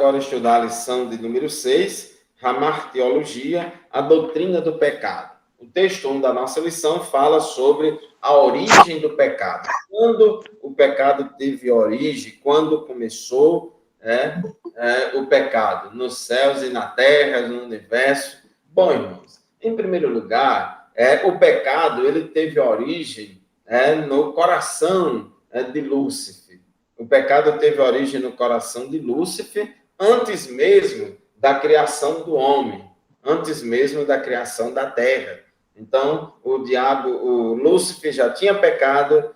agora estudar a lição de número 6, Hamartiologia, a doutrina do pecado. O texto 1 da nossa lição fala sobre a origem do pecado. Quando o pecado teve origem, quando começou o pecado, nos céus e na terra, no universo. Bom, irmãos, em primeiro lugar, o pecado ele teve origem no coração de Lúcifer. O pecado teve origem no coração de Lúcifer antes mesmo da criação do homem, antes mesmo da criação da terra. Então, o Lúcifer já tinha pecado,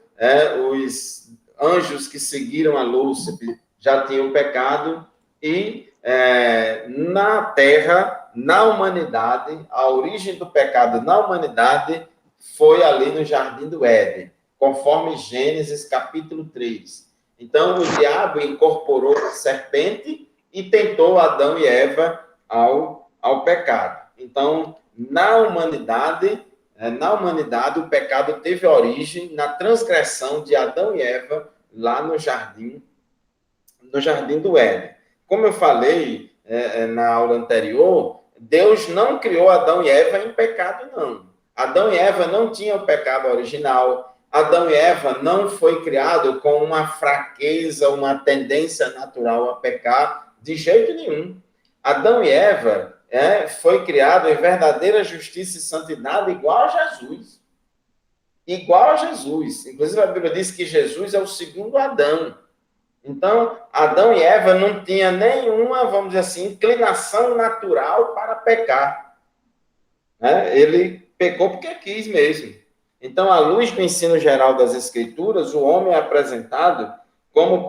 os anjos que seguiram a Lúcifer já tinham pecado, e na terra, na humanidade, a origem do pecado na humanidade foi ali no Jardim do Éden, conforme Gênesis capítulo 3. Então, o diabo incorporou a serpente e tentou Adão e Eva ao pecado. Então, na humanidade, o pecado teve origem na transgressão de Adão e Eva lá no Jardim do Éden. Como eu falei na aula anterior, Deus não criou Adão e Eva em pecado, não. Adão e Eva não tinham pecado original. Adão e Eva não foi criado com uma fraqueza, uma tendência natural a pecar, de jeito nenhum. Adão e Eva foi criado em verdadeira justiça e santidade igual a Jesus. Igual a Jesus. Inclusive, a Bíblia diz que Jesus é o segundo Adão. Então, Adão e Eva não tinham nenhuma, vamos dizer assim, inclinação natural para pecar. Ele pecou porque quis mesmo. Então, à luz do ensino geral das Escrituras, o homem é apresentado como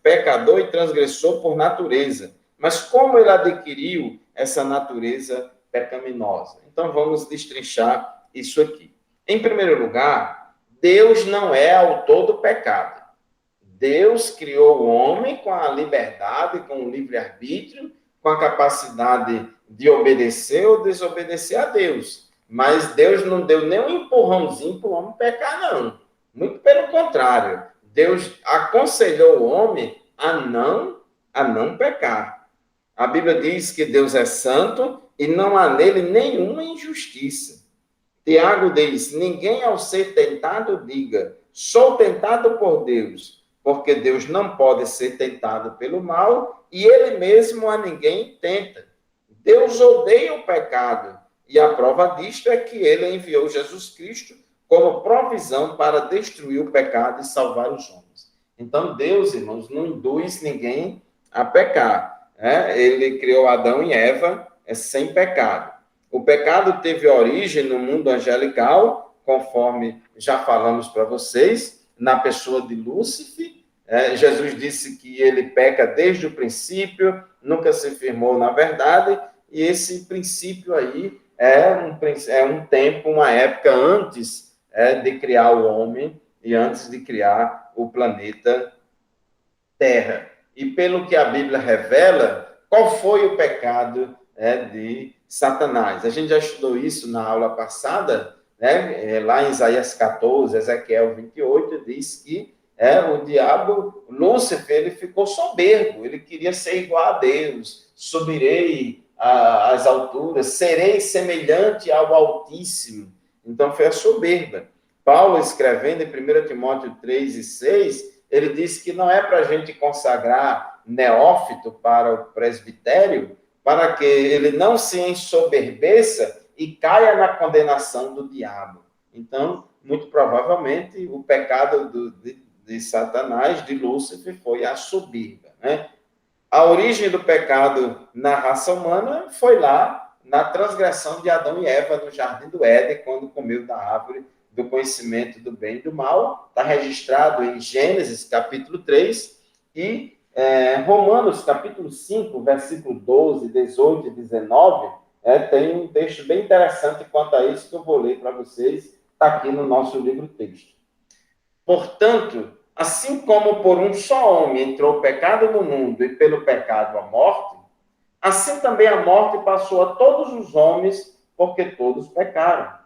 pecador e transgressor por natureza. Mas como ele adquiriu essa natureza pecaminosa? Então, vamos destrinchar isso aqui. Em primeiro lugar, Deus não é autor do pecado. Deus criou o homem com a liberdade, com o livre-arbítrio, com a capacidade de obedecer ou desobedecer a Deus. Mas Deus não deu nem um empurrãozinho para o homem pecar, não. Muito pelo contrário. Deus aconselhou o homem a não pecar. A Bíblia diz que Deus é santo e não há nele nenhuma injustiça. Tiago diz, ninguém ao ser tentado diga, sou tentado por Deus, porque Deus não pode ser tentado pelo mal e ele mesmo a ninguém tenta. Deus odeia o pecado e a prova disto é que ele enviou Jesus Cristo como provisão para destruir o pecado e salvar os homens. Então, Deus, irmãos, não induz ninguém a pecar. Ele criou Adão e Eva sem pecado. O pecado teve origem no mundo angelical, conforme já falamos para vocês, na pessoa de Lúcifer. Jesus disse que ele peca desde o princípio, nunca se firmou na verdade, e esse princípio aí é um tempo, uma época antes de criar o homem e antes de criar o planeta Terra. E pelo que a Bíblia revela, qual foi o pecado de Satanás? A gente já estudou isso na aula passada, lá em Isaías 14, Ezequiel 28, diz que o diabo, Lúcifer, ele ficou soberbo, ele queria ser igual a Deus, subirei às alturas, serei semelhante ao Altíssimo. Então foi a soberba. Paulo, escrevendo em 1 Timóteo 3 e 6, ele diz que não é para a gente consagrar neófito para o presbitério, para que ele não se ensoberbeça e caia na condenação do diabo. Então, muito provavelmente, o pecado de Satanás, de Lúcifer, foi a soberba. A origem do pecado na raça humana foi lá na transgressão de Adão e Eva no Jardim do Éden, quando comeu da árvore do conhecimento do bem e do mal. Está registrado em Gênesis, capítulo 3, e Romanos, capítulo 5, versículo 12, 18 e 19, tem um texto bem interessante quanto a isso que eu vou ler para vocês, está aqui no nosso livro-texto. Portanto, assim como por um só homem entrou o pecado no mundo e pelo pecado a morte, assim também a morte passou a todos os homens, porque todos pecaram.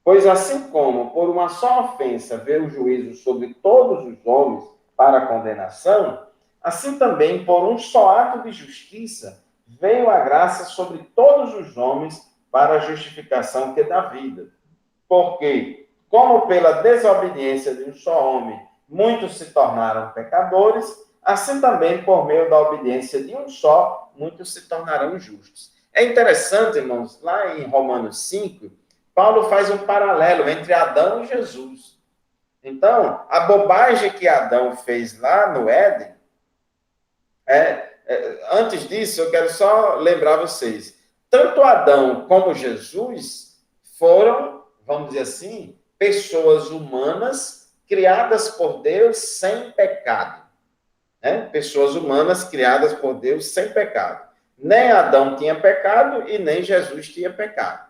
Pois assim como por uma só ofensa veio o juízo sobre todos os homens para a condenação, assim também, por um só ato de justiça, veio a graça sobre todos os homens para a justificação que dá vida. Porque, como pela desobediência de um só homem, muitos se tornaram pecadores, assim também, por meio da obediência de um só, muitos se tornarão justos. É interessante, irmãos, lá em Romanos 5, Paulo faz um paralelo entre Adão e Jesus. Então, a bobagem que Adão fez lá no Éden, antes disso, eu quero só lembrar vocês, tanto Adão como Jesus foram, vamos dizer assim, pessoas humanas criadas por Deus sem pecado. Pessoas humanas criadas por Deus sem pecado. Nem Adão tinha pecado e nem Jesus tinha pecado.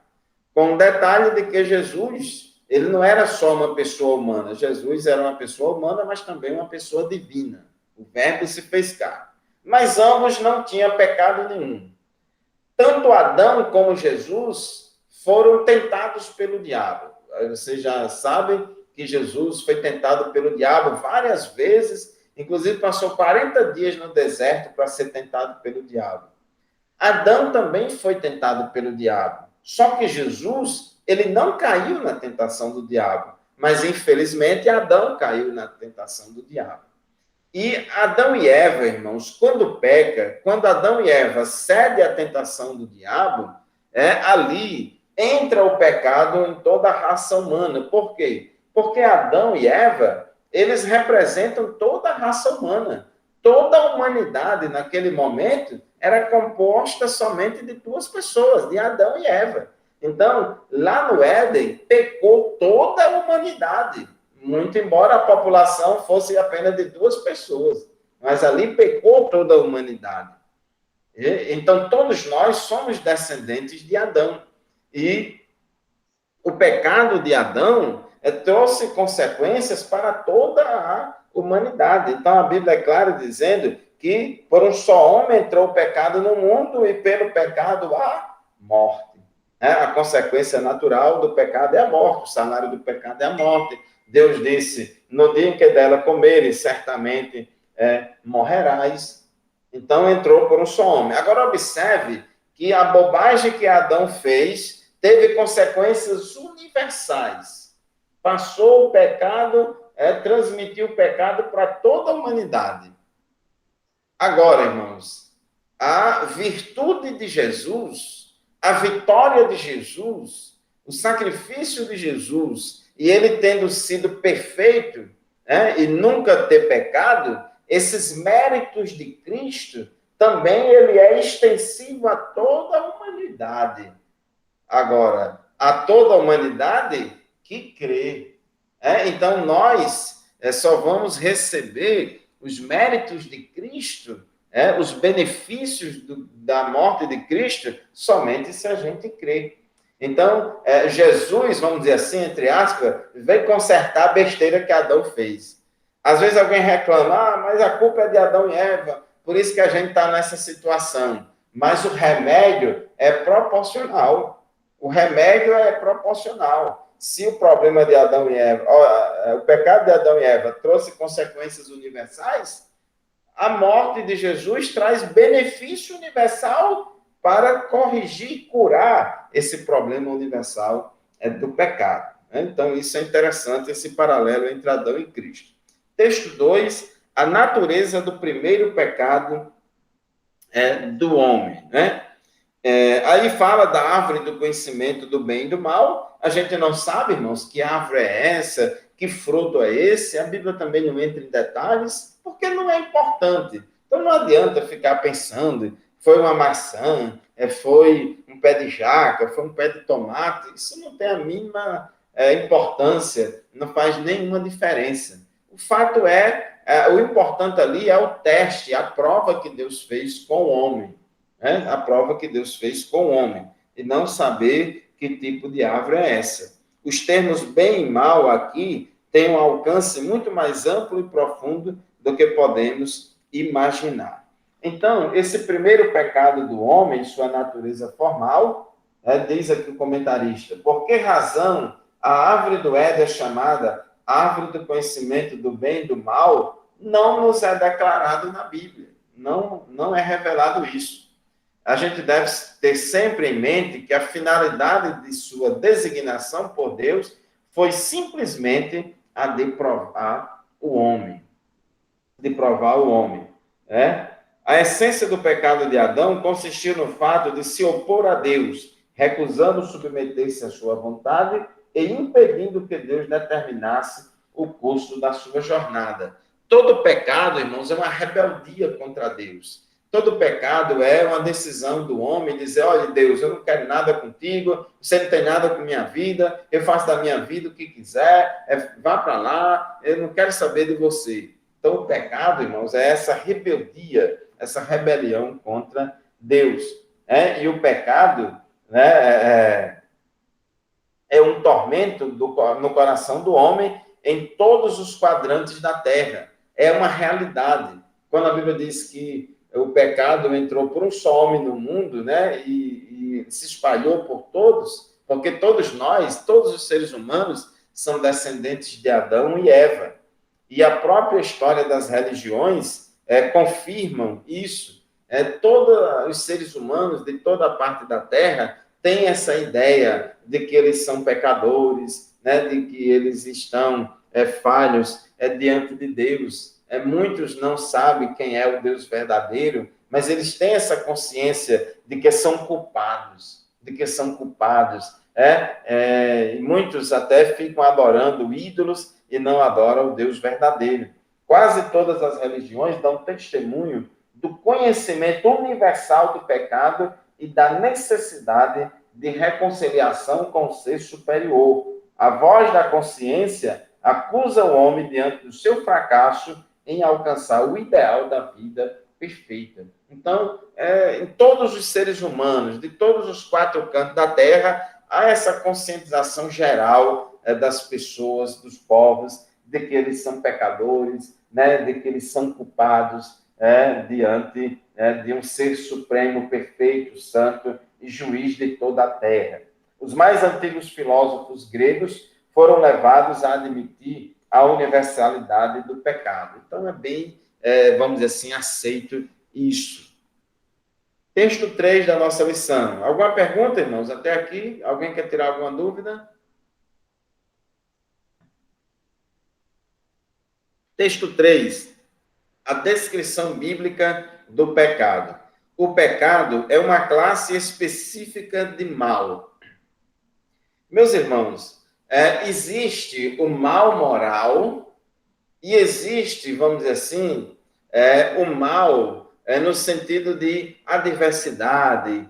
Com o detalhe de que Jesus, ele não era só uma pessoa humana. Jesus era uma pessoa humana, mas também uma pessoa divina. O Verbo se fez carne. Mas ambos não tinham pecado nenhum. Tanto Adão como Jesus foram tentados pelo diabo. Vocês já sabem que Jesus foi tentado pelo diabo várias vezes, inclusive passou 40 dias no deserto para ser tentado pelo diabo. Adão também foi tentado pelo diabo. Só que Jesus, ele não caiu na tentação do diabo, mas infelizmente Adão caiu na tentação do diabo. E Adão e Eva, irmãos, quando peca, quando Adão e Eva cedem à tentação do diabo, ali entra o pecado em toda a raça humana. Por quê? Porque Adão e Eva, eles representam toda a raça humana. Toda a humanidade, naquele momento, era composta somente de duas pessoas, de Adão e Eva. Então, lá no Éden, pecou toda a humanidade. Muito embora a população fosse apenas de duas pessoas, mas ali pecou toda a humanidade. Então, todos nós somos descendentes de Adão. E o pecado de Adão trouxe consequências para toda a humanidade. Então, a Bíblia é clara dizendo que por um só homem entrou o pecado no mundo e pelo pecado a morte. A consequência natural do pecado é a morte, o salário do pecado é a morte. Deus disse, no dia em que dela comeres, certamente morrerás. Então, entrou por um só homem. Agora, observe que a bobagem que Adão fez teve consequências universais. Passou o pecado, transmitiu o pecado para toda a humanidade. Agora, irmãos, a virtude de Jesus, a vitória de Jesus, o sacrifício de Jesus, e ele tendo sido perfeito, e nunca ter pecado, esses méritos de Cristo, também ele é extensivo a toda a humanidade. Agora, a toda a humanidade que crê. Então, nós só vamos receber os méritos de Cristo, os benefícios da morte de Cristo, somente se a gente crê. Então, Jesus, vamos dizer assim, entre aspas, veio consertar a besteira que Adão fez. Às vezes alguém reclama, mas a culpa é de Adão e Eva, por isso que a gente está nessa situação. Mas o remédio é proporcional. O remédio é proporcional. Se o problema de Adão e Eva, o pecado de Adão e Eva trouxe consequências universais, a morte de Jesus traz benefício universal para corrigir e curar esse problema universal do pecado. Então, isso é interessante, esse paralelo entre Adão e Cristo. Texto 2, a natureza do primeiro pecado do homem, aí fala da árvore do conhecimento do bem e do mal. A gente não sabe, irmãos, que árvore é essa, que fruto é esse. A Bíblia também não entra em detalhes, porque não é importante. Então não adianta ficar pensando, foi uma maçã, foi um pé de jaca, foi um pé de tomate. Isso não tem a mínima importância, não faz nenhuma diferença. O fato o importante ali é o teste, a prova que Deus fez com o homem. A prova que Deus fez com o homem, e não saber que tipo de árvore é essa. Os termos bem e mal aqui têm um alcance muito mais amplo e profundo do que podemos imaginar. Então, esse primeiro pecado do homem, sua natureza formal, diz aqui o comentarista, por que razão a árvore do Éden é chamada árvore do conhecimento do bem e do mal? não nos é declarado na Bíblia. Não é revelado isso. A gente deve ter sempre em mente que a finalidade de sua designação por Deus foi simplesmente a de provar o homem. De provar o homem. A essência do pecado de Adão consistiu no fato de se opor a Deus, recusando submeter-se à sua vontade e impedindo que Deus determinasse o curso da sua jornada. Todo pecado, irmãos, é uma rebeldia contra Deus. Todo pecado é uma decisão do homem dizer, olha, Deus, eu não quero nada contigo, você não tem nada com minha vida, eu faço da minha vida o que quiser, vá para lá, eu não quero saber de você. Então, o pecado, irmãos, é essa rebeldia, essa rebelião contra Deus. E o pecado, né, é um tormento no coração do homem em todos os quadrantes da terra. É uma realidade. Quando a Bíblia diz que o pecado entrou por um só homem no mundo, né, e se espalhou por todos, porque todos nós, todos os seres humanos, são descendentes de Adão e Eva. E a própria história das religiões confirmam isso. Todos os seres humanos de toda a parte da Terra têm essa ideia de que eles são pecadores, né, de que eles estão falhos diante de Deus. Muitos não sabem quem é o Deus verdadeiro, mas eles têm essa consciência de que são culpados, e muitos até ficam adorando ídolos e não adoram o Deus verdadeiro. Quase todas as religiões dão testemunho do conhecimento universal do pecado e da necessidade de reconciliação com o ser superior. A voz da consciência acusa o homem diante do seu fracasso em alcançar o ideal da vida perfeita. Então, em todos os seres humanos, de todos os quatro cantos da Terra, há essa conscientização geral das pessoas, dos povos, de que eles são pecadores, né, de que eles são culpados diante de um ser supremo, perfeito, santo e juiz de toda a terra. Os mais antigos filósofos gregos foram levados a admitir a universalidade do pecado. Então, é bem, vamos dizer assim, aceito isso. Texto 3 da nossa lição. Alguma pergunta, irmãos, até aqui? Alguém quer tirar alguma dúvida? Texto 3. A descrição bíblica do pecado. O pecado é uma classe específica de mal. Meus irmãos, existe o mal moral e existe, vamos dizer assim, o mal no sentido de adversidade,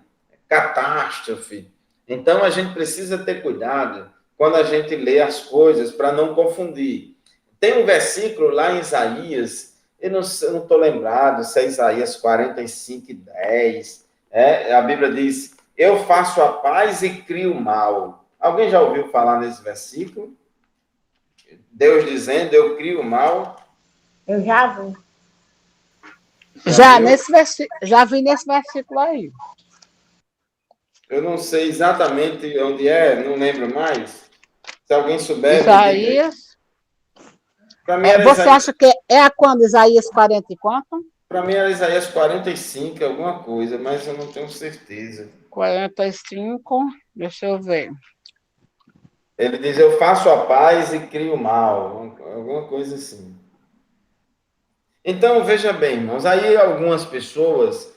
catástrofe. Então, a gente precisa ter cuidado quando a gente lê as coisas para não confundir. Tem um versículo lá em Isaías, eu não estou lembrado se é Isaías 45:10. A Bíblia diz, eu faço a paz e crio o mal. Alguém já ouviu falar nesse versículo? Deus dizendo, eu crio o mal. Eu já vi. Já vi nesse versículo aí. Eu não sei exatamente onde não lembro mais. Se alguém souber... Isaías... Você acha que é quando? Isaías 40 e quanto? Para mim era Isaías 45, alguma coisa, mas eu não tenho certeza. 45, deixa eu ver. Ele diz, eu faço a paz e crio o mal, alguma coisa assim. Então, veja bem, irmãos, aí algumas pessoas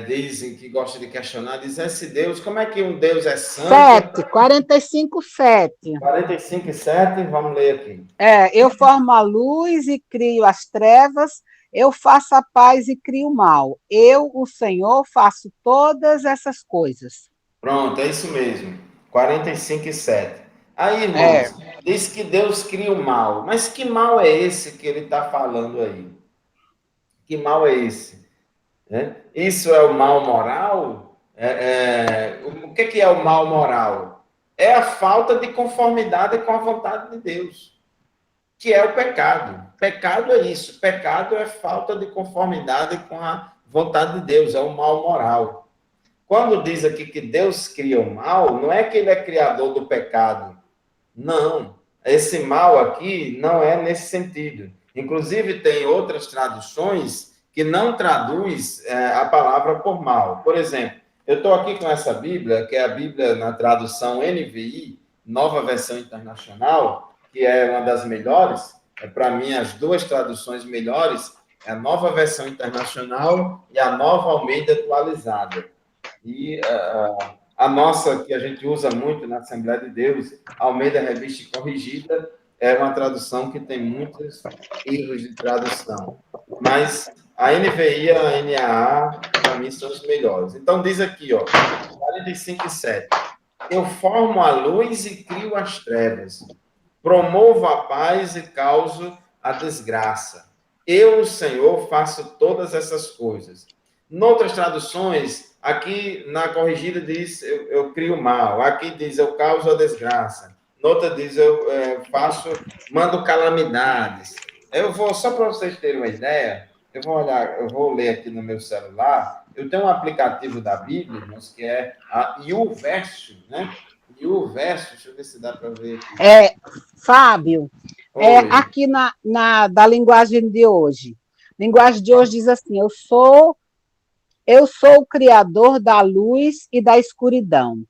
dizem que gostam de questionar, dizem, esse Deus, como é que um Deus é santo? 45:7. 45:7, vamos ler aqui. Eu formo a luz e crio as trevas, eu faço a paz e crio o mal. Eu, o Senhor, faço todas essas coisas. Pronto, é isso mesmo. 45:7. Aí, irmãos, diz que Deus cria o mal. Mas que mal é esse que ele está falando aí? Que mal é esse? Isso é o mal moral? O que é o mal moral? É a falta de conformidade com a vontade de Deus, que é o pecado. Pecado é isso. Pecado é falta de conformidade com a vontade de Deus, é o mal moral. Quando diz aqui que Deus cria o mal, não é que ele é criador do pecado. Não. Esse mal aqui não é nesse sentido. Inclusive, tem outras traduções que não traduz a palavra por mal. Por exemplo, eu estou aqui com essa Bíblia, que é a Bíblia na tradução NVI, Nova Versão Internacional, que é uma das melhores. Para mim, as duas traduções melhores é a Nova Versão Internacional e a Nova Almeida Atualizada. E a nossa, que a gente usa muito na Assembleia de Deus, Almeida Revista e Corrigida, é uma tradução que tem muitos erros de tradução. Mas a NVI e a NAA, para mim, são os melhores. Então, diz aqui, ó, 45:7. Eu formo a luz e crio as trevas. Promovo a paz e causo a desgraça. Eu, o Senhor, faço todas essas coisas. Em outras traduções, aqui na corrigida diz eu crio mal. Aqui diz eu causo a desgraça. Noutra diz eu mando calamidades. Eu vou, só para vocês terem uma ideia, eu vou ler aqui no meu celular. Eu tenho um aplicativo da Bíblia, irmãos, que é a YouVersion, né? YouVersion, deixa eu ver se dá para ver aqui. Fábio, aqui da linguagem de hoje. Linguagem de hoje diz assim: eu sou o criador da luz e da escuridão,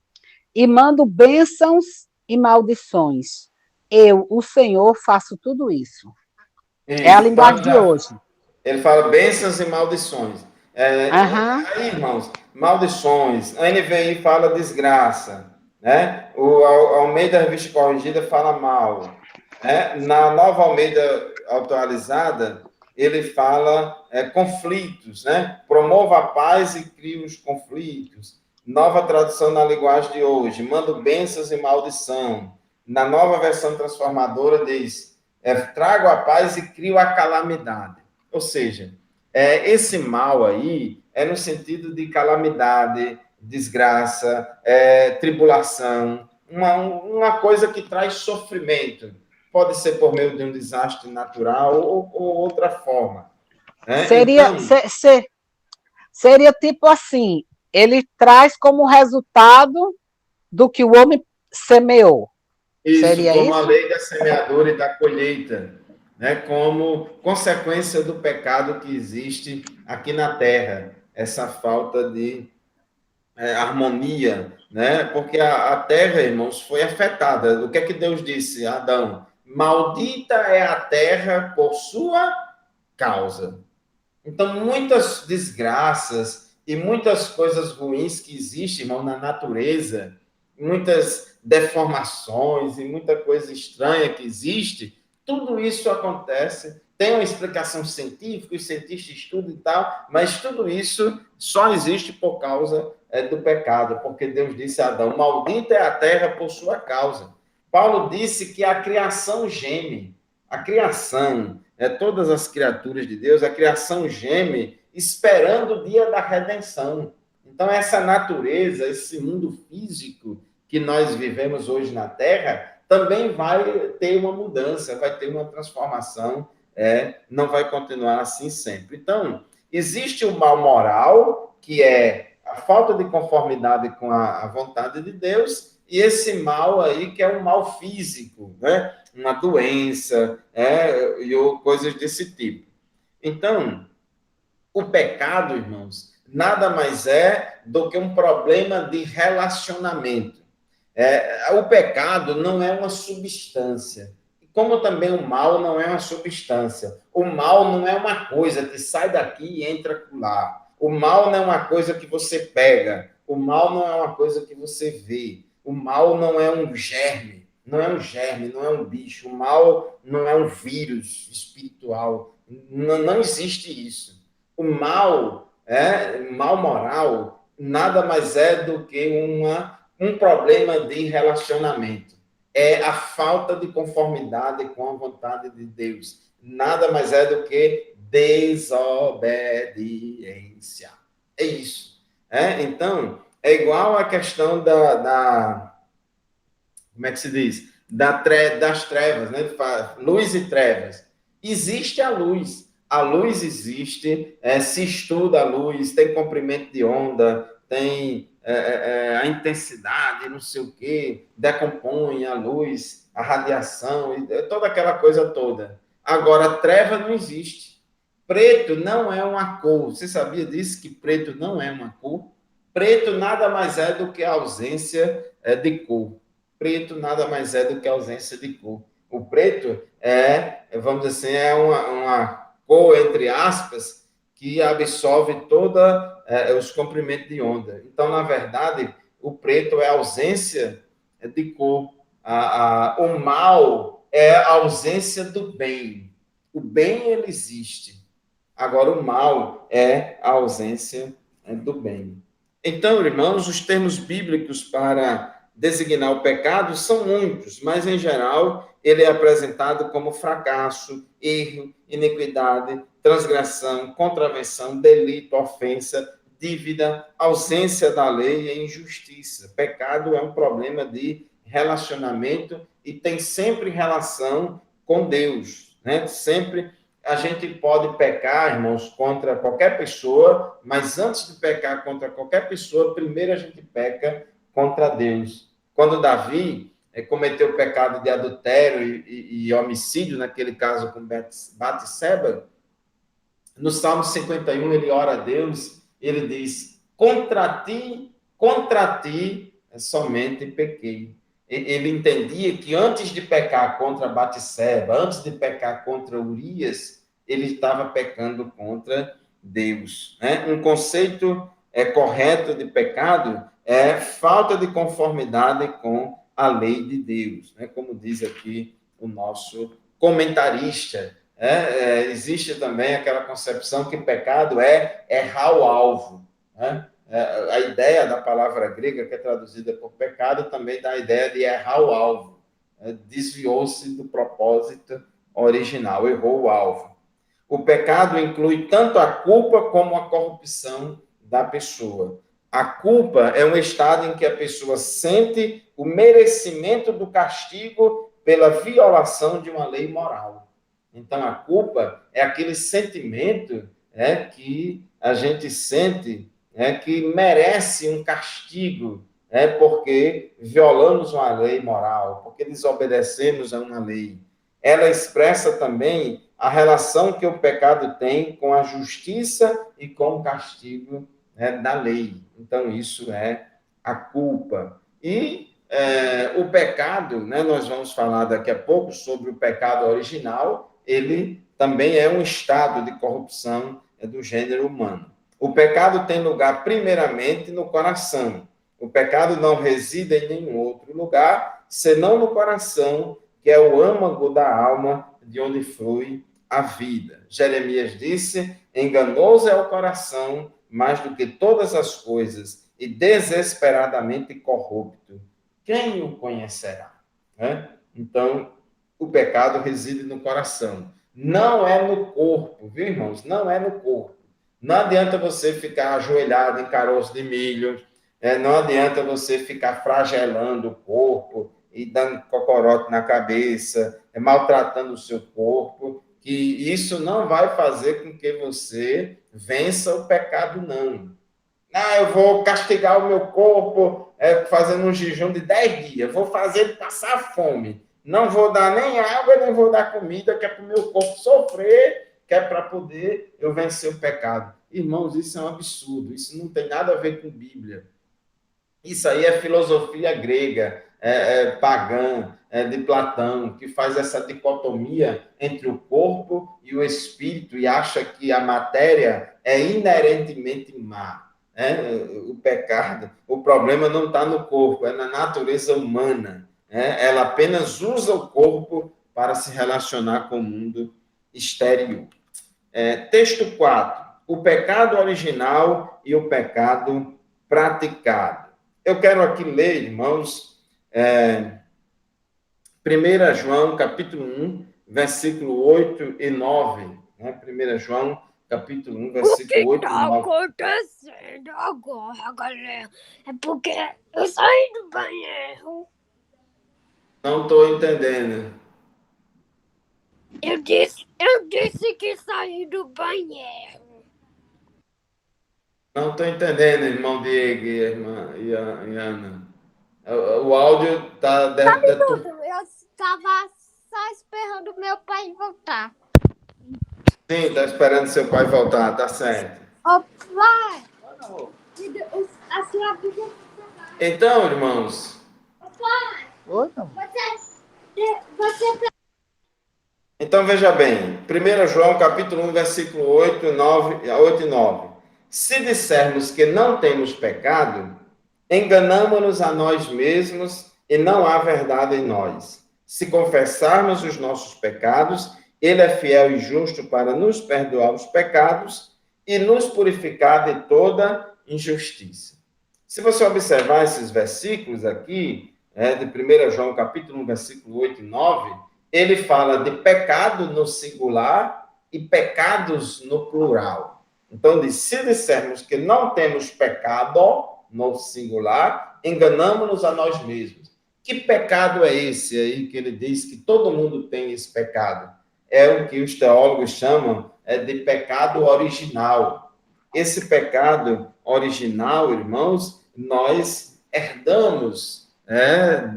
e mando bênçãos e maldições. Eu, o Senhor, faço tudo isso. Isso. É a linguagem de hoje. Ele fala bênçãos e maldições. Aí, irmãos, maldições. A NVI fala desgraça. Né? O Almeida Revista Corrigida fala mal. Né? Na Nova Almeida Atualizada, ele fala conflitos. Né? Promova a paz e cria os conflitos. Nova tradução na linguagem de hoje. Mando bênçãos e maldição. Na nova versão transformadora diz trago a paz e crio a calamidade. Ou seja, esse mal aí é no sentido de calamidade, desgraça, tribulação, uma coisa que traz sofrimento. Pode ser por meio de um desastre natural ou outra forma. Né? Seria tipo assim, ele traz como resultado do que o homem semeou. Isso, seria como isso? a lei da semeadura e da colheita, né? Como consequência do pecado que existe aqui na Terra, essa falta de harmonia, né? Porque a Terra, irmãos, foi afetada. O que é que Deus disse a Adão? Maldita é a terra por sua causa. Então, muitas desgraças e muitas coisas ruins que existem, irmão, na natureza, muitas deformações e muita coisa estranha que existe, tudo isso acontece. Tem uma explicação científica, os cientistas estudam e tal, mas tudo isso só existe por causa do pecado, porque Deus disse a Adão: maldita é a terra por sua causa. Paulo disse que a criação geme, a criação, todas as criaturas de Deus, a criação geme esperando o dia da redenção. Então, essa natureza, esse mundo físico que nós vivemos hoje na Terra, também vai ter uma mudança, vai ter uma transformação, não vai continuar assim sempre. Então, existe o mal moral, que é a falta de conformidade com a vontade de Deus, e esse mal aí que é um mal físico, né? Uma doença, e coisas desse tipo. Então, o pecado, irmãos, nada mais é do que um problema de relacionamento. O pecado não é uma substância, como também o mal não é uma substância. O mal não é uma coisa que sai daqui e entra lá. O mal não é uma coisa que você pega. O mal não é uma coisa que você vê. O mal não é um germe. Não é um germe, não é um bicho. O mal não é um vírus espiritual. Não existe isso. O mal, mal moral, nada mais é do que um problema de relacionamento. É a falta de conformidade com a vontade de Deus. Nada mais é do que desobediência. É isso. Então, é igual a questão como é que se diz? Das trevas, né? Luz e trevas. Existe a luz. A luz existe, se estuda a luz, tem comprimento de onda, tem a intensidade, não sei o quê, decompõe a luz, a radiação, toda aquela coisa toda. Agora, treva não existe. Preto não é uma cor. Você sabia disso, que preto não é uma cor? Preto nada mais é do que a ausência de cor. Preto nada mais é do que a ausência de cor. O preto vamos dizer assim, é uma cor, entre aspas, que absorve toda os comprimentos de onda. Então, na verdade, o preto é a ausência de cor. O mal é a ausência do bem. O bem, ele existe. Agora, o mal é a ausência do bem. Então, irmãos, os termos bíblicos para designar o pecado são muitos, mas, em geral, ele é apresentado como fracasso, erro, iniquidade, transgressão, contravenção, delito, ofensa, dívida, ausência da lei e injustiça. Pecado é um problema de relacionamento e tem sempre relação com Deus, né? Sempre a gente pode pecar, irmãos, contra qualquer pessoa, mas antes de pecar contra qualquer pessoa, primeiro a gente peca contra Deus. Quando Davi cometeu o pecado de adultério e homicídio, naquele caso com Batseba, no Salmo 51, ele ora a Deus, ele diz: contra ti somente pequei. Ele entendia que antes de pecar contra Batseba, antes de pecar contra Urias, ele estava pecando contra Deus. Né? Um conceito correto de pecado é falta de conformidade com a lei de Deus, né? Como diz aqui o nosso comentarista. Existe também aquela concepção que pecado é errar o alvo. Né? A ideia da palavra grega, que é traduzida por pecado, também dá a ideia de errar o alvo. Desviou-se do propósito original, errou o alvo. O pecado inclui tanto a culpa como a corrupção da pessoa. A culpa é um estado em que a pessoa sente o merecimento do castigo pela violação de uma lei moral. Então, a culpa é aquele sentimento que a gente sente que merece um castigo, porque violamos uma lei moral, porque desobedecemos a uma lei. Ela expressa também a relação que o pecado tem com a justiça e com o castigo da lei. Então, isso é a culpa. E o pecado, nós vamos falar daqui a pouco sobre o pecado original, ele também é um estado de corrupção do gênero humano. O pecado tem lugar primeiramente no coração. O pecado não reside em nenhum outro lugar, senão no coração, que é o âmago da alma, de onde flui a vida. Jeremias disse: enganoso é o coração, mais do que todas as coisas, e desesperadamente corrupto. Quem o conhecerá? Então, o pecado reside no coração. Não é no corpo, viu, irmãos? Não é no corpo. Não adianta você ficar ajoelhado em caroço de milho, não adianta você ficar flagelando o corpo e dando cocorote na cabeça, maltratando o seu corpo, que isso não vai fazer com que você vença o pecado, não. Eu vou castigar o meu corpo fazendo um jejum de 10 dias, vou fazer ele passar fome. Não vou dar nem água, nem vou dar comida, que é para o meu corpo sofrer, que é para poder eu vencer o pecado. Irmãos, isso é um absurdo, isso não tem nada a ver com Bíblia. Isso aí é filosofia grega, pagã, de Platão, que faz essa dicotomia entre o corpo e o espírito e acha que a matéria é inerentemente má. O pecado, o problema não está no corpo, é na natureza humana. Ela apenas usa o corpo para se relacionar com o mundo exterior. Texto 4. O pecado original e o pecado praticado. Eu quero aqui ler, irmãos, 1 João, capítulo 1, versículo 8 e 9. 1 João, capítulo 1, versículo 8 e 9. O que está acontecendo agora, galera? É porque eu saí do banheiro. Não estou entendendo. Eu disse que saí do banheiro. Não estou entendendo, irmão Diego e irmã Iana. O áudio está... Eu estava só esperando meu pai voltar. Sim, está esperando seu pai voltar, tá certo. Ô, pai! A sua Bíblia... Então, irmãos... Pai! Oi, não. Você... Então, veja bem, 1 João, capítulo 1, versículo 8 e 9. Se dissermos que não temos pecado, enganamo-nos a nós mesmos e não há verdade em nós. Se confessarmos os nossos pecados, ele é fiel e justo para nos perdoar os pecados e nos purificar de toda injustiça. Se você observar esses versículos aqui, de 1 João, capítulo 1, versículo 8 e 9, ele fala de pecado no singular e pecados no plural. Então, se dissermos que não temos pecado no singular, enganamos-nos a nós mesmos. Que pecado é esse aí que ele diz que todo mundo tem esse pecado? É o que os teólogos chamam de pecado original. Esse pecado original, irmãos, nós herdamos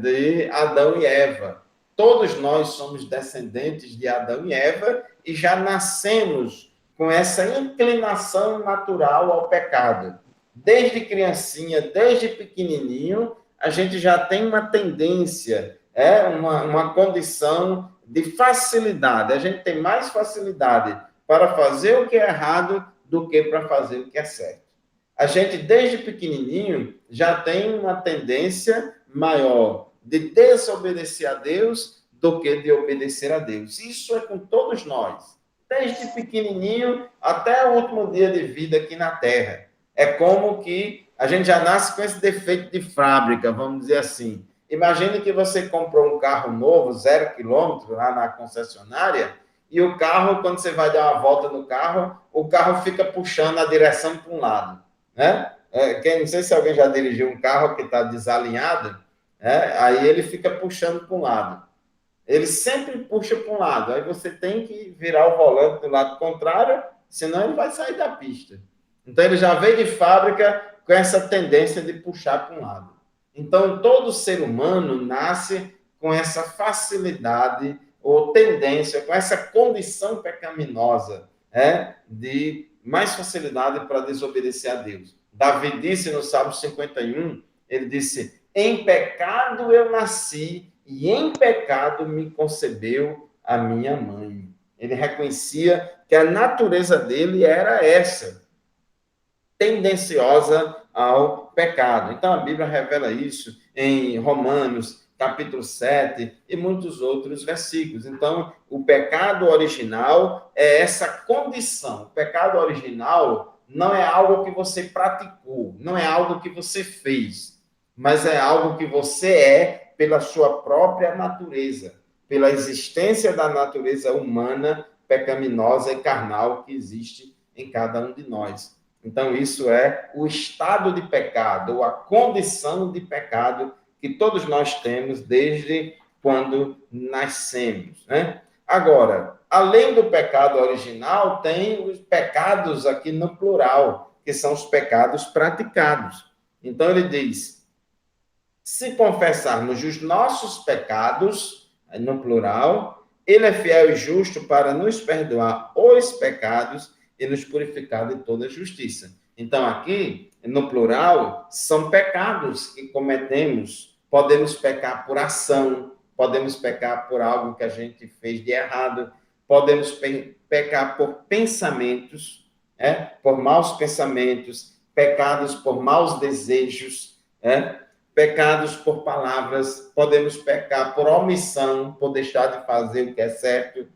de Adão e Eva. Todos nós somos descendentes de Adão e Eva e já nascemos com essa inclinação natural ao pecado. Desde criancinha, desde pequenininho, a gente já tem uma tendência, uma condição de facilidade. A gente tem mais facilidade para fazer o que é errado do que para fazer o que é certo. A gente, desde pequenininho, já tem uma tendência maior de desobedecer a Deus do que de obedecer a Deus. Isso é com todos nós, desde pequenininho até o último dia de vida aqui na Terra. É como que a gente já nasce com esse defeito de fábrica, vamos dizer assim. Imagine que você comprou um carro novo, 0 quilômetro, lá na concessionária, e o carro, quando você vai dar uma volta no carro, o carro fica puxando a direção para um lado, né? Não sei se alguém já dirigiu um carro que está desalinhado, aí ele fica puxando para um lado. Ele sempre puxa para um lado. Aí você tem que virar o volante do lado contrário, senão ele vai sair da pista. Então, ele já veio de fábrica com essa tendência de puxar para um lado. Então, todo ser humano nasce com essa facilidade ou tendência, com essa condição pecaminosa, de mais facilidade para desobedecer a Deus. Davi disse no Salmo 51, ele disse, em pecado eu nasci e em pecado me concebeu a minha mãe. Ele reconhecia que a natureza dele era essa, tendenciosa ao pecado. Então, a Bíblia revela isso em Romanos, capítulo 7, e muitos outros versículos. Então, o pecado original é essa condição. O pecado original não é algo que você praticou, não é algo que você fez, mas é algo que você é pela sua própria natureza, pela existência da natureza humana, pecaminosa e carnal que existe em cada um de nós. Então, isso é o estado de pecado, ou a condição de pecado que todos nós temos desde quando nascemos, né? Agora, além do pecado original, tem os pecados aqui no plural, que são os pecados praticados. Então, ele diz, se confessarmos os nossos pecados, no plural, ele é fiel e justo para nos perdoar os pecados e nos purificar de toda justiça. Então, aqui, no plural, são pecados que cometemos. Podemos pecar por ação, podemos pecar por algo que a gente fez de errado, podemos pecar por pensamentos, por maus pensamentos, pecados por maus desejos, pecados por palavras, podemos pecar por omissão, por deixar de fazer o que é certo.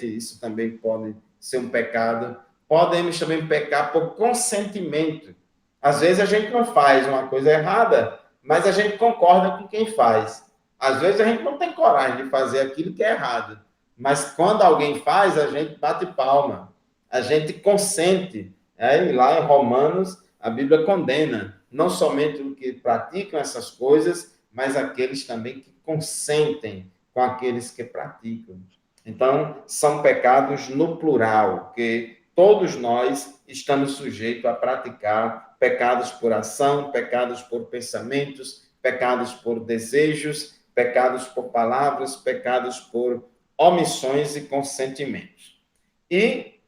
Isso também pode ser um pecado. Podemos também pecar por consentimento. Às vezes a gente não faz uma coisa errada, mas a gente concorda com quem faz. Às vezes a gente não tem coragem de fazer aquilo que é errado, mas quando alguém faz, a gente bate palma, a gente consente. E lá em Romanos, a Bíblia condena não somente os que praticam essas coisas, mas aqueles também que consentem com aqueles que praticam. Então, são pecados no plural, que todos nós estamos sujeitos a praticar pecados por ação, pecados por pensamentos, pecados por desejos, pecados por palavras, pecados por omissões e consentimentos. E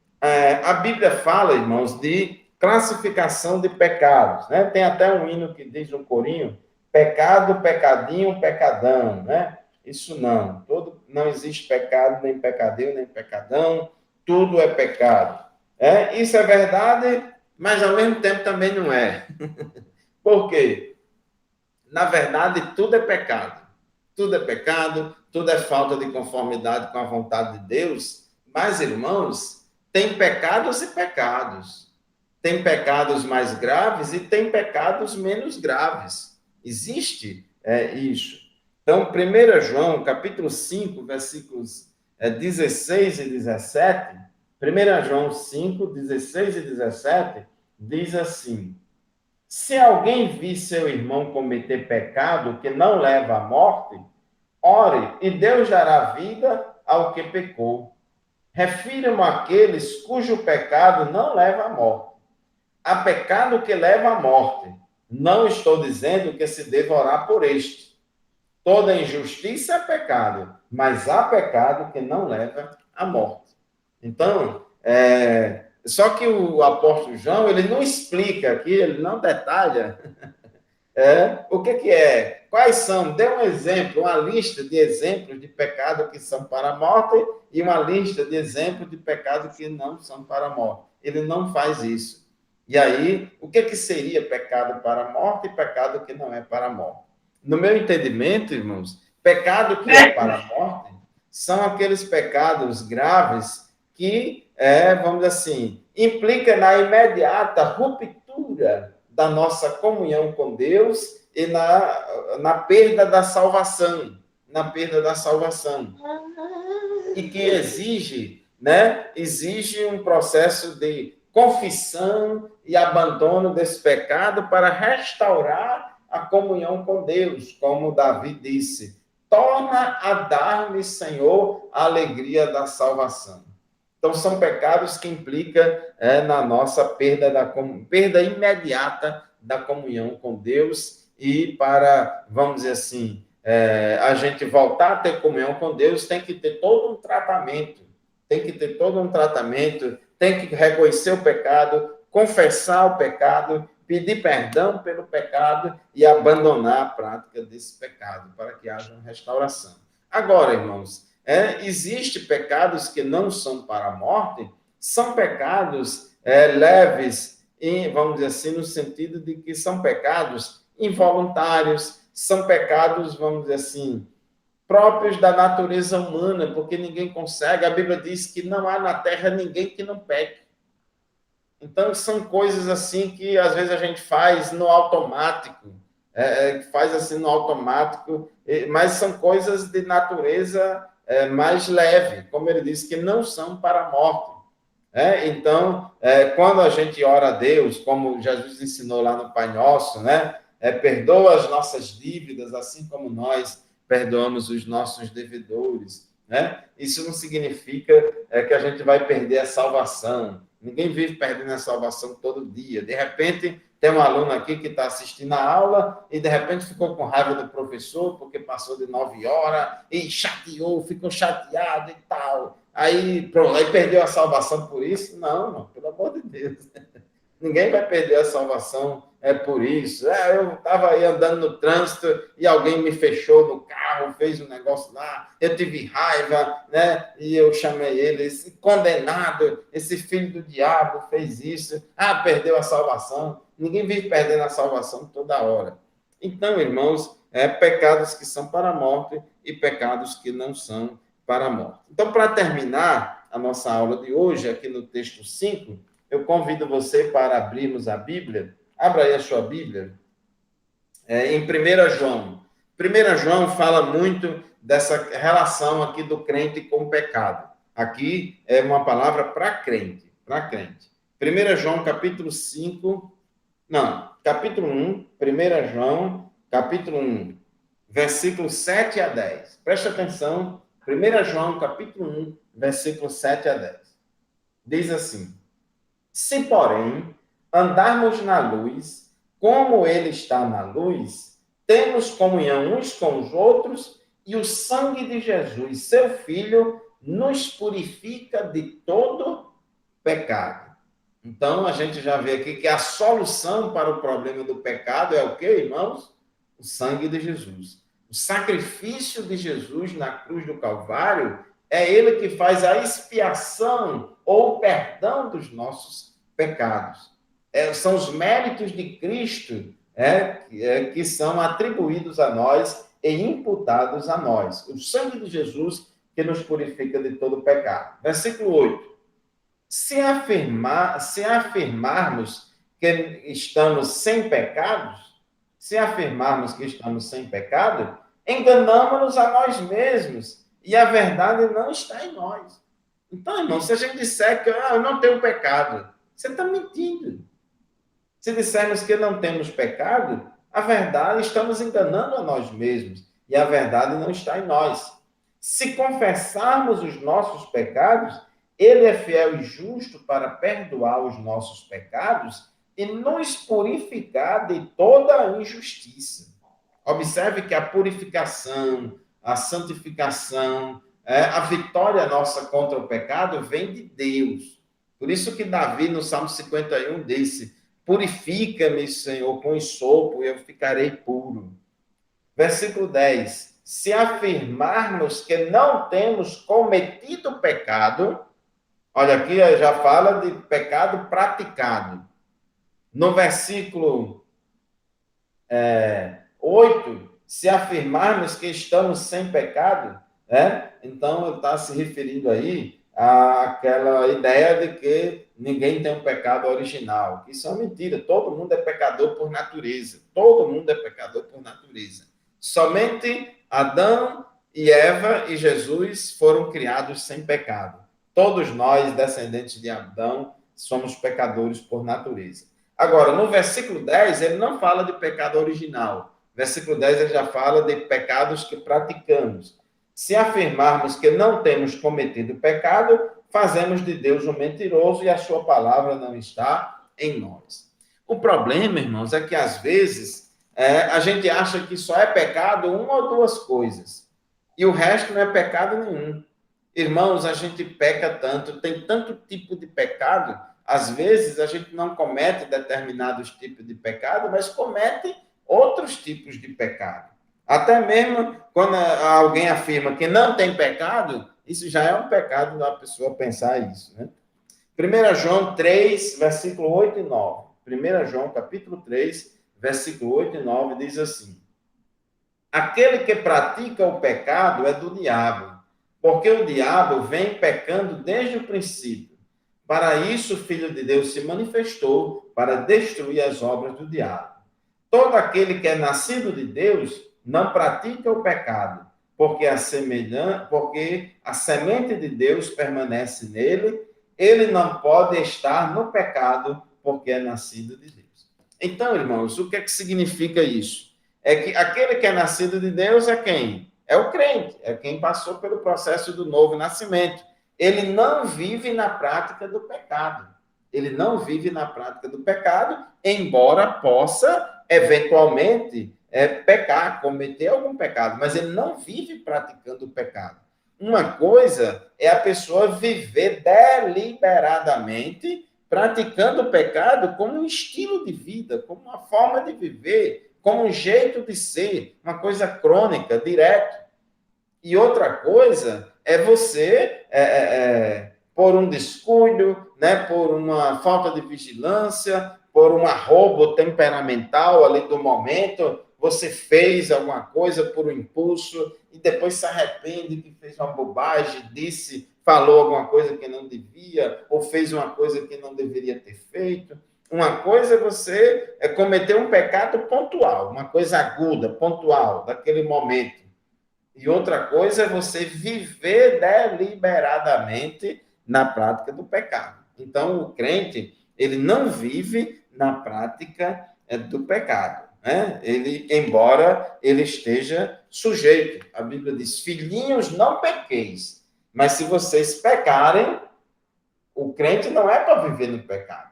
a Bíblia fala, irmãos, de classificação de pecados, né? Tem até um hino que diz no corinho, pecado, pecadinho, pecadão, né? Isso não. Não existe pecado, nem pecadinho, nem pecadão. Tudo é pecado. Isso é verdade, mas ao mesmo tempo também não é. Por quê? Na verdade, tudo é pecado. Tudo é pecado, tudo é falta de conformidade com a vontade de Deus. Mas, irmãos, tem pecados e pecados. Tem pecados mais graves e tem pecados menos graves. Existe isso. Então, 1 João, capítulo 5, versículos 16 e 17, 1 João 5, 16 e 17, diz assim: se alguém vir seu irmão cometer pecado que não leva à morte, ore e Deus dará vida ao que pecou. Refira-me àqueles cujo pecado não leva à morte. Há pecado que leva à morte. Não estou dizendo que se deva orar por este. Toda injustiça é pecado, mas há pecado que não leva à morte. Então, só que o apóstolo João, ele não explica aqui, ele não detalha o que é, quais são, dê um exemplo, uma lista de exemplos de pecado que são para a morte e uma lista de exemplos de pecado que não são para a morte. Ele não faz isso. E aí, o que seria pecado para a morte e pecado que não é para a morte? No meu entendimento, irmãos, pecado que é para a morte são aqueles pecados graves que, vamos dizer assim, implica na imediata ruptura da nossa comunhão com Deus e na perda da salvação, e que exige um processo de confissão e abandono desse pecado para restaurar a comunhão com Deus, como Davi disse, torna a dar-me, Senhor, a alegria da salvação. Então, são pecados que implicam na nossa perda imediata da comunhão com Deus e para, vamos dizer assim, a gente voltar a ter comunhão com Deus, tem que ter todo um tratamento, tem que reconhecer o pecado, confessar o pecado, pedir perdão pelo pecado e abandonar a prática desse pecado, para que haja uma restauração. Agora, irmãos, existem pecados que não são para a morte, são pecados leves, vamos dizer assim, no sentido de que são pecados involuntários, são pecados, vamos dizer assim, próprios da natureza humana, porque ninguém consegue. A Bíblia diz que não há na terra ninguém que não peque. Então, são coisas assim que às vezes a gente faz no automático, mas são coisas de natureza mais leve, como ele disse, que não são para a morte. Então, quando a gente ora a Deus, como Jesus ensinou lá no Pai Nosso, perdoa as nossas dívidas, assim como nós perdoamos os nossos devedores. Isso não significa que a gente vai perder a salvação. Ninguém vive perdendo a salvação todo dia. De repente, tem um aluno aqui que está assistindo a aula e, de repente, ficou com raiva do professor porque passou de 9 horas e chateou, ficou chateado e tal. Aí perdeu a salvação por isso? Não, pelo amor de Deus. Ninguém vai perder a salvação por isso. Eu estava aí andando no trânsito e alguém me fechou no carro, fez um negócio lá, eu tive raiva, e eu chamei ele, esse condenado, esse filho do diabo fez isso. Perdeu a salvação. Ninguém vive perdendo a salvação toda hora. Então, irmãos, pecados que são para a morte e pecados que não são para a morte. Então, para terminar a nossa aula de hoje, aqui no texto 5, eu convido você para abrirmos a Bíblia. Abra aí a sua Bíblia. Em 1 João. 1 João fala muito dessa relação aqui do crente com o pecado. Aqui é uma palavra para crente. 1 João, capítulo 1, 1 João, capítulo 1, versículos 7 a 10. Preste atenção. 1 João, capítulo 1, versículos 7 a 10. Diz assim: se, porém, andarmos na luz, como ele está na luz, temos comunhão uns com os outros, e o sangue de Jesus, seu Filho, nos purifica de todo pecado. Então, a gente já vê aqui que a solução para o problema do pecado é o quê, irmãos? O sangue de Jesus. O sacrifício de Jesus na cruz do Calvário é ele que faz a expiação ou o perdão dos nossos pecados. São os méritos de Cristo que são atribuídos a nós e imputados a nós. O sangue de Jesus que nos purifica de todo pecado. Versículo 8. Se afirmarmos que estamos sem pecados, enganamos-nos a nós mesmos e a verdade não está em nós. Então, irmão, se a gente disser que eu não tenho pecado, você está mentindo. Se dissermos que não temos pecado, a verdade, estamos enganando a nós mesmos e a verdade não está em nós. Se confessarmos os nossos pecados, ele é fiel e justo para perdoar os nossos pecados e nos purificar de toda a injustiça. Observe que a purificação, a santificação, a vitória nossa contra o pecado vem de Deus. Por isso que Davi, no Salmo 51, disse: purifica-me, Senhor, com ensopo e eu ficarei puro. Versículo 10. Se afirmarmos que não temos cometido pecado, olha aqui, já fala de pecado praticado. No versículo 8, se afirmarmos que estamos sem pecado, então ele está se referindo aí àquela ideia de que ninguém tem um pecado original. Isso é uma mentira. Todo mundo é pecador por natureza. Todo mundo é pecador por natureza. Somente Adão e Eva e Jesus foram criados sem pecado. Todos nós, descendentes de Adão, somos pecadores por natureza. Agora, no versículo 10, ele não fala de pecado original. Versículo 10, ele já fala de pecados que praticamos. Se afirmarmos que não temos cometido pecado, fazemos de Deus um mentiroso e a sua palavra não está em nós. O problema, irmãos, é que às vezes a gente acha que só é pecado uma ou duas coisas. E o resto não é pecado nenhum. Irmãos, a gente peca tanto, tem tanto tipo de pecado, às vezes a gente não comete determinados tipos de pecado, mas comete outros tipos de pecado. Até mesmo quando alguém afirma que não tem pecado, isso já é um pecado da pessoa pensar isso, né? 1 João 3, versículo 8 e 9. 1 João, capítulo 3, versículo 8 e 9, diz assim: aquele que pratica o pecado é do diabo, porque o diabo vem pecando desde o princípio. Para isso o Filho de Deus se manifestou, para destruir as obras do diabo. Todo aquele que é nascido de Deus não pratica o pecado, porque a semente de Deus permanece nele, ele não pode estar no pecado, porque é nascido de Deus. Então, irmãos, o que é que significa isso? É que aquele que é nascido de Deus é quem? É o crente, é quem passou pelo processo do novo nascimento. Ele não vive na prática do pecado. Ele não vive na prática do pecado, embora possa, eventualmente, pecar, cometer algum pecado, mas ele não vive praticando o pecado. Uma coisa é a pessoa viver deliberadamente praticando o pecado como um estilo de vida, como uma forma de viver, como um jeito de ser, uma coisa crônica, direto. E outra coisa é você, por um descuido, por uma falta de vigilância, por um arrobo temperamental ali do momento, você fez alguma coisa por um impulso e depois se arrepende que fez uma bobagem, falou alguma coisa que não devia, ou fez uma coisa que não deveria ter feito. Uma coisa é você cometer um pecado pontual, uma coisa aguda, pontual, daquele momento. E outra coisa é você viver deliberadamente na prática do pecado. Então, o crente, ele não vive na prática do pecado, né? Embora ele esteja sujeito. A Bíblia diz: filhinhos, não pequeis. Mas se vocês pecarem, o crente não é para viver no pecado.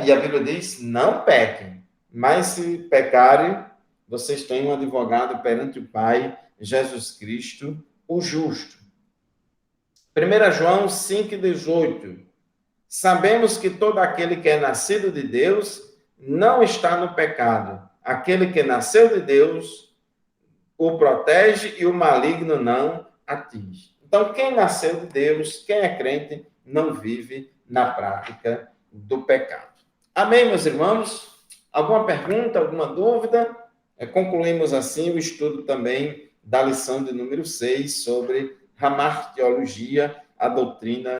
E a Bíblia diz: não pequem. Mas se pecarem, vocês têm um advogado perante o Pai, Jesus Cristo, o justo. 1 João 5,18. Sabemos que todo aquele que é nascido de Deus não está no pecado. Aquele que nasceu de Deus o protege e o maligno não atinge. Então, quem nasceu de Deus, quem é crente, não vive na prática do pecado. Amém, meus irmãos? Alguma pergunta, alguma dúvida? Concluímos assim o estudo também da lição de número 6 sobre a martiologia, a doutrina